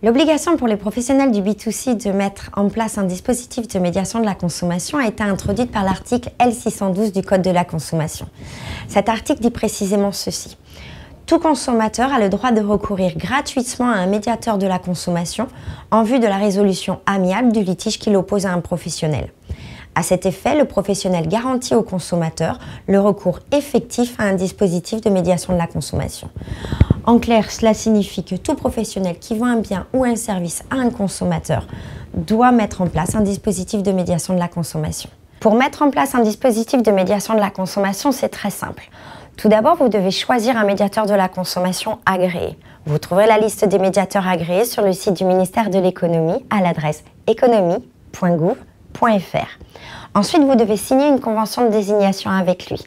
L'obligation pour les professionnels du B2C de mettre en place un dispositif de médiation de la consommation a été introduite par l'article L612 du Code de la consommation. Cet article dit précisément ceci. Tout consommateur a le droit de recourir gratuitement à un médiateur de la consommation en vue de la résolution amiable du litige qui l'oppose à un professionnel. À cet effet, le professionnel garantit au consommateur le recours effectif à un dispositif de médiation de la consommation. En clair, cela signifie que tout professionnel qui vend un bien ou un service à un consommateur doit mettre en place un dispositif de médiation de la consommation. Pour mettre en place un dispositif de médiation de la consommation, c'est très simple. Tout d'abord, vous devez choisir un médiateur de la consommation agréé. Vous trouverez la liste des médiateurs agréés sur le site du ministère de l'économie à l'adresse économie.gouv.fr. Ensuite, vous devez signer une convention de désignation avec lui.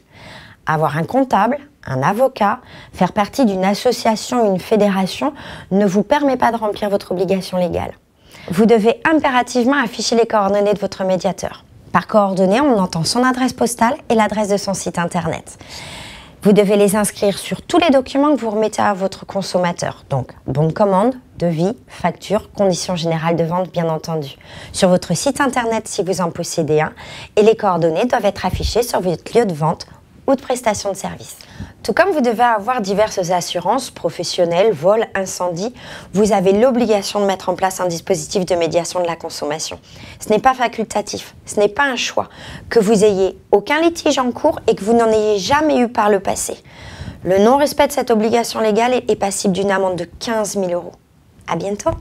Avoir un comptable, un avocat, faire partie d'une association ou une fédération ne vous permet pas de remplir votre obligation légale. Vous devez impérativement afficher les coordonnées de votre médiateur. Par coordonnées, on entend son adresse postale et l'adresse de son site internet. Vous devez les inscrire sur tous les documents que vous remettez à votre consommateur. Donc, bon de commande, devis, facture, conditions générales de vente, bien entendu. Sur votre site internet si vous en possédez un. Et les coordonnées doivent être affichées sur votre lieu de vente ou de prestation de service. Tout comme vous devez avoir diverses assurances professionnelles, vol, incendie, vous avez l'obligation de mettre en place un dispositif de médiation de la consommation. Ce n'est pas facultatif, ce n'est pas un choix. Que vous ayez aucun litige en cours et que vous n'en ayez jamais eu par le passé. Le non-respect de cette obligation légale est passible d'une amende de 15 000 €. À bientôt!